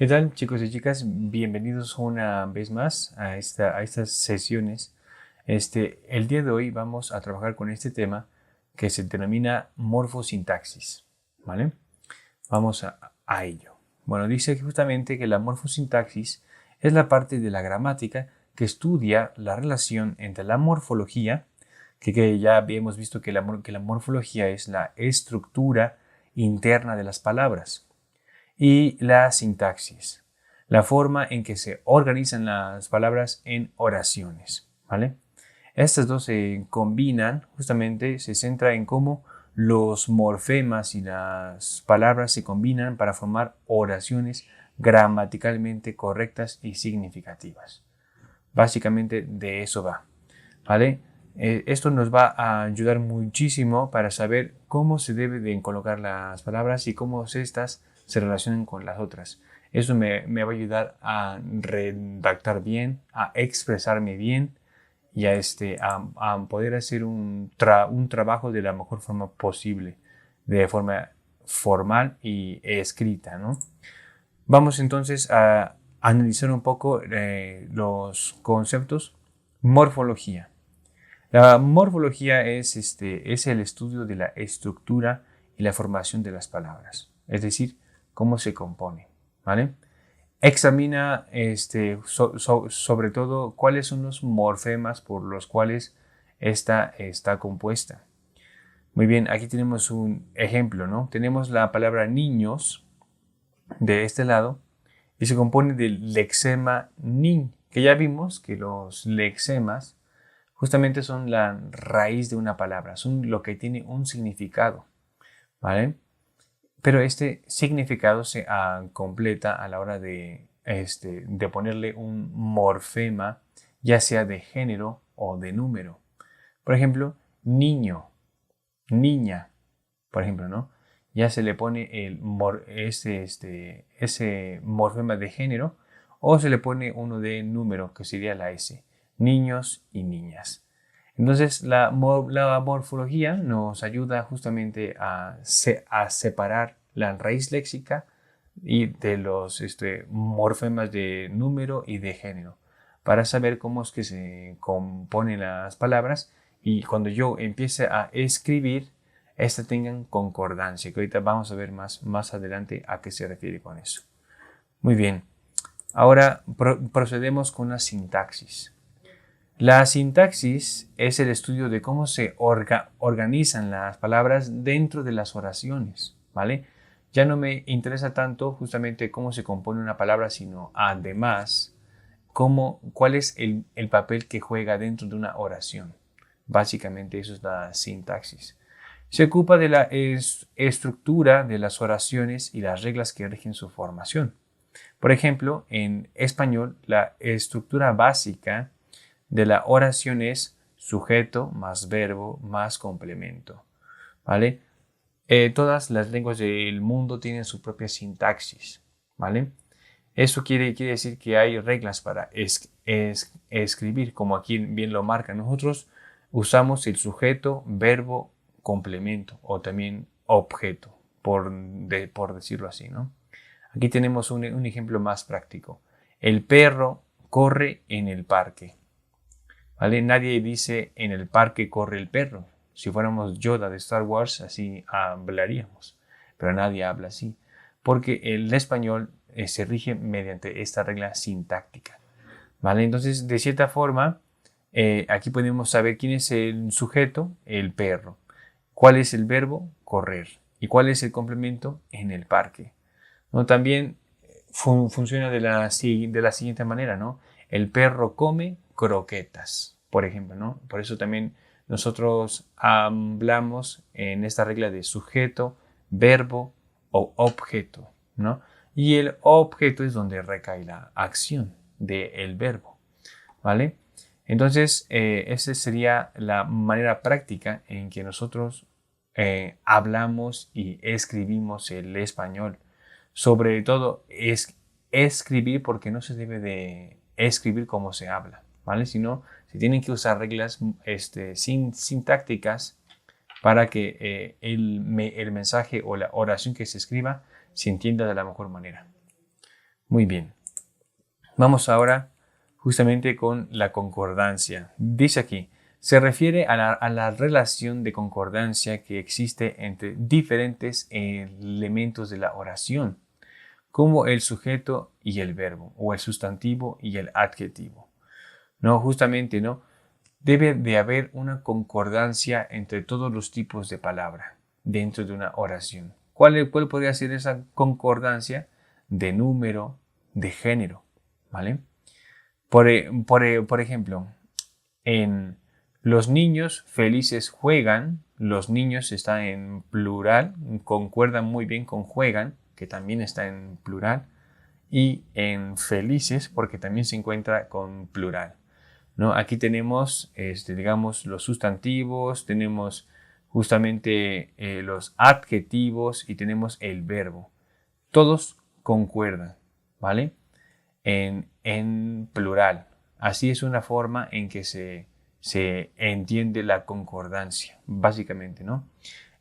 ¿Qué tal, chicos y chicas? Bienvenidos una vez más a estas sesiones. El día de hoy vamos a trabajar con este tema que se denomina morfosintaxis, ¿vale? Vamos a ello. Bueno, dice justamente que la morfosintaxis es la parte de la gramática que estudia la relación entre la morfología, que ya habíamos visto que la morfología es la estructura interna de las palabras, y la sintaxis, la forma en que se organizan las palabras en oraciones, ¿vale? Estas dos se combinan, justamente se centra en cómo los morfemas y las palabras se combinan para formar oraciones gramaticalmente correctas y significativas. Básicamente de eso va, ¿vale? Esto nos va a ayudar muchísimo para saber cómo se debe de colocar las palabras y cómo estas se relacionan con las otras. Eso me va a ayudar a redactar bien, a expresarme bien y a poder hacer un trabajo de la mejor forma posible, de forma formal y escrita, ¿no? Vamos entonces a analizar un poco los conceptos. Morfología. La morfología es el estudio de la estructura y la formación de las palabras, es decir, cómo se compone, ¿vale? Examina sobre todo cuáles son los morfemas por los cuales esta está compuesta. Muy bien, aquí tenemos un ejemplo, ¿no? Tenemos la palabra niños de este lado y se compone del lexema nin, que ya vimos que los lexemas justamente son la raíz de una palabra, son lo que tiene un significado, ¿vale? Pero este significado se completa a la hora de ponerle un morfema, ya sea de género o de número. Por ejemplo, niño, niña, por ejemplo, ¿no? Ya se le pone ese morfema de género o se le pone uno de número, que sería la S, niños y niñas. Entonces, la morfología nos ayuda justamente a separar la raíz léxica y de los morfemas de número y de género, para saber cómo es que se componen las palabras y cuando yo empiece a escribir, estas tengan concordancia, que ahorita vamos a ver más adelante a qué se refiere con eso. Muy bien, ahora procedemos con la sintaxis. La sintaxis es el estudio de cómo se organizan las palabras dentro de las oraciones, ¿vale? Ya no me interesa tanto justamente cómo se compone una palabra, sino además cuál es el papel que juega dentro de una oración. Básicamente eso es la sintaxis. Se ocupa de la estructura de las oraciones y las reglas que rigen su formación. Por ejemplo, en español, la estructura básica de la oración es sujeto más verbo más complemento, ¿vale? Todas las lenguas del mundo tienen su propia sintaxis, ¿vale? Eso quiere decir que hay reglas para escribir, como aquí bien lo marca. Nosotros usamos el sujeto, verbo, complemento o también objeto, por decirlo así, ¿no? Aquí tenemos un ejemplo más práctico. El perro corre en el parque. ¿Vale? Nadie dice en el parque corre el perro. Si fuéramos Yoda de Star Wars, así hablaríamos. Pero nadie habla así. Porque el español se rige mediante esta regla sintáctica. ¿Vale? Entonces, de cierta forma, aquí podemos saber quién es el sujeto, el perro. ¿Cuál es el verbo? Correr. ¿Y cuál es el complemento? En el parque. ¿No? También funciona de la siguiente manera, ¿no? El perro come croquetas, por ejemplo, ¿no? Por eso también nosotros hablamos en esta regla de sujeto, verbo o objeto, ¿no? Y el objeto es donde recae la acción del verbo, ¿vale? Entonces, esa sería la manera práctica en que nosotros hablamos y escribimos el español. Sobre todo es escribir, porque no se debe de escribir como se habla, ¿vale? Sino se tienen que usar reglas sintácticas para que el mensaje o la oración que se escriba se entienda de la mejor manera. Muy bien. Vamos ahora justamente con la concordancia. Dice aquí, se refiere a la relación de concordancia que existe entre diferentes elementos de la oración, como el sujeto y el verbo, o el sustantivo y el adjetivo. No, justamente, ¿no? Debe de haber una concordancia entre todos los tipos de palabra dentro de una oración. ¿Cuál podría ser esa concordancia? De número, de género, ¿vale? Por ejemplo, en los niños felices juegan, los niños está en plural, concuerdan muy bien con juegan, que también está en plural, y en felices, porque también se encuentra con plural, ¿no? Aquí tenemos, digamos, los sustantivos, tenemos justamente los adjetivos y tenemos el verbo. Todos concuerdan, ¿vale? En plural. Así es una forma en que se entiende la concordancia, básicamente, ¿no?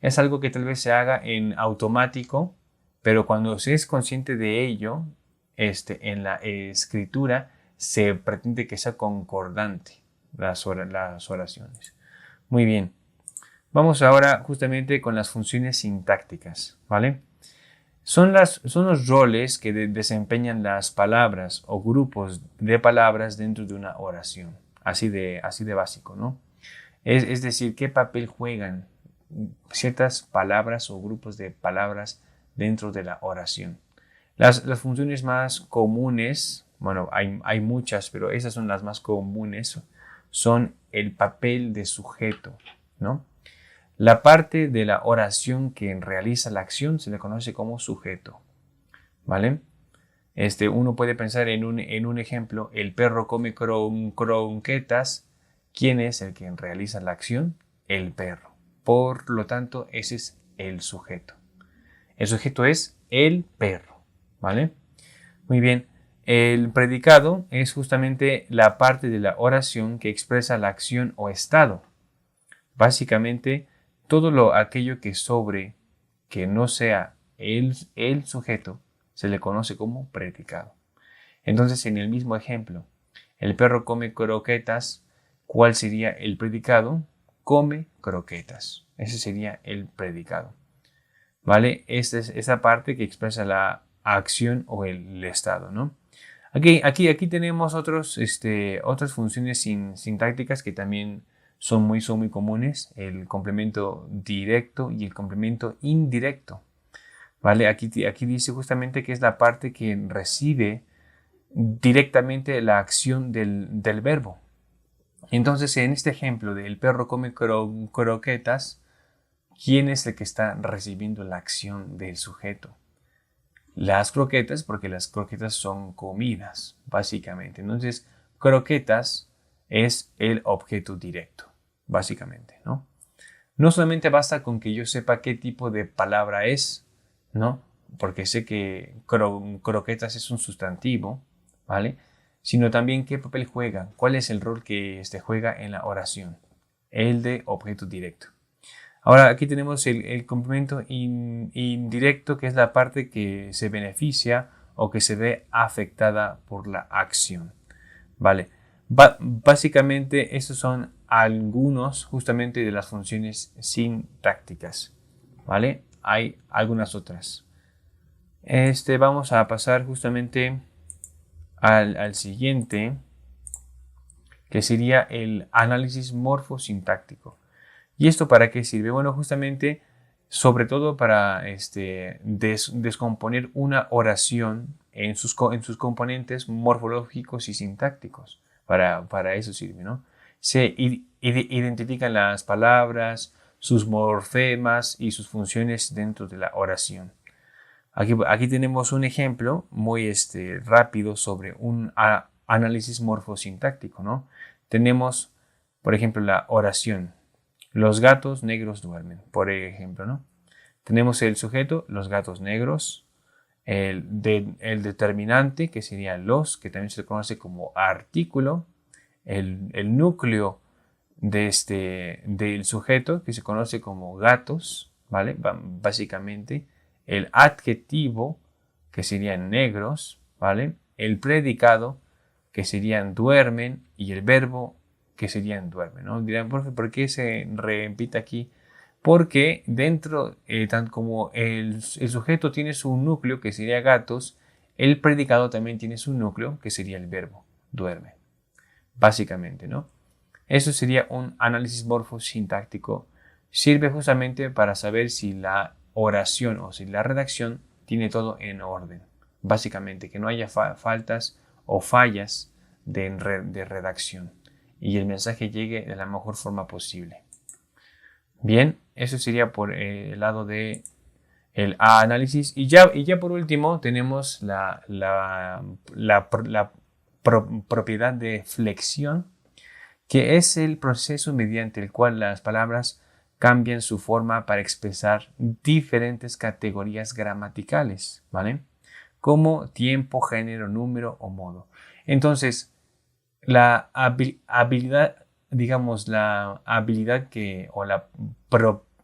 Es algo que tal vez se haga en automático, pero cuando se es consciente de ello, en la escritura se pretende que sea concordante las oraciones. Muy bien. Vamos ahora justamente con las funciones sintácticas, ¿vale? Son los roles que desempeñan las palabras o grupos de palabras dentro de una oración. Así de básico, ¿no? Es decir, qué papel juegan ciertas palabras o grupos de palabras dentro de la oración. Las funciones más comunes, bueno, hay muchas, pero esas son las más comunes, son el papel de sujeto, ¿no? La parte de la oración que realiza la acción se le conoce como sujeto, ¿vale? Uno puede pensar en un ejemplo, el perro come croquetas. ¿Quién es el que realiza la acción? El perro. Por lo tanto, ese es el sujeto. El sujeto es el perro, ¿vale? Muy bien. El predicado es justamente la parte de la oración que expresa la acción o estado. Básicamente, aquello que no sea el sujeto, se le conoce como predicado. Entonces, en el mismo ejemplo, el perro come croquetas, ¿cuál sería el predicado? Come croquetas. Ese sería el predicado. ¿Vale? Esta es esa parte que expresa la acción o el estado, ¿no? Aquí tenemos otras funciones sintácticas que también son muy comunes, el complemento directo y el complemento indirecto. ¿Vale? Aquí dice justamente que es la parte que recibe directamente la acción del verbo. Entonces, en este ejemplo del perro come croquetas, ¿quién es el que está recibiendo la acción del sujeto? Las croquetas, porque las croquetas son comidas, básicamente. Entonces, croquetas es el objeto directo, básicamente, ¿no? No solamente basta con que yo sepa qué tipo de palabra es, ¿no? Porque sé que croquetas es un sustantivo, ¿vale? Sino también qué papel juega, cuál es el rol que juega en la oración, el de objeto directo. Ahora aquí tenemos el complemento indirecto, que es la parte que se beneficia o que se ve afectada por la acción. Vale. Básicamente, estos son algunos justamente de las funciones sintácticas. ¿Vale? Hay algunas otras. Vamos a pasar justamente al siguiente, que sería el análisis morfosintáctico. ¿Y esto para qué sirve? Bueno, justamente, sobre todo para descomponer una oración en sus componentes morfológicos y sintácticos. Para eso sirve, ¿no? Se identifican las palabras, sus morfemas y sus funciones dentro de la oración. Aquí tenemos un ejemplo muy rápido sobre un análisis morfosintáctico, ¿no? Tenemos, por ejemplo, la oración. Los gatos negros duermen, por ejemplo, ¿no? Tenemos el sujeto, los gatos negros, el determinante, que sería los, que también se conoce como artículo, el núcleo del sujeto, que se conoce como gatos, ¿vale? Básicamente, el adjetivo, que serían negros, ¿vale? El predicado, que serían duermen, y el verbo, que serían duermen, ¿no? Dirán, profe, ¿por qué se repite aquí? Porque dentro, tanto como el sujeto tiene su núcleo, que sería gatos, el predicado también tiene su núcleo, que sería el verbo, duerme, básicamente, ¿no? Eso sería un análisis morfosintáctico. Sirve justamente para saber si la oración o si la redacción tiene todo en orden. Básicamente, que no haya faltas o fallas de redacción y el mensaje llegue de la mejor forma posible. Bien, eso sería por el lado de el análisis. Y ya por último tenemos la propiedad de flexión, que es el proceso mediante el cual las palabras cambian su forma para expresar diferentes categorías gramaticales, ¿vale? Como tiempo, género, número o modo. Entonces, la habilidad, digamos, la habilidad o la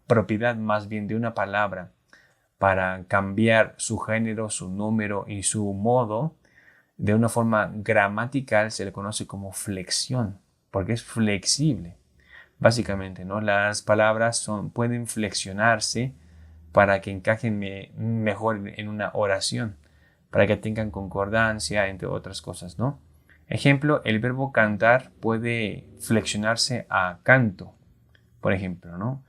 propiedad más bien de una palabra para cambiar su género, su número y su modo de una forma gramatical se le conoce como flexión, porque es flexible. Básicamente, ¿no? Las palabras pueden flexionarse para que encajen mejor en una oración, para que tengan concordancia, entre otras cosas, ¿no? Ejemplo, el verbo cantar puede flexionarse a canto, por ejemplo, ¿no?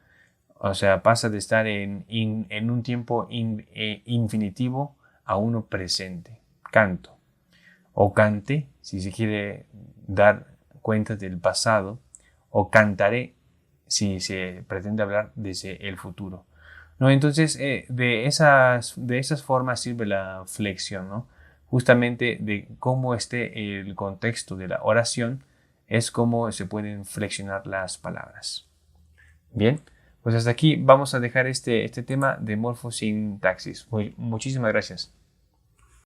O sea, pasa de estar en un tiempo infinitivo a uno presente, canto. O cante, si se quiere dar cuenta del pasado, o cantaré, si se pretende hablar desde el futuro, ¿no? Entonces, de esas formas sirve la flexión, ¿no? Justamente de cómo esté el contexto de la oración, es cómo se pueden flexionar las palabras. Bien, pues hasta aquí vamos a dejar este tema de morfosintaxis. Muchísimas gracias.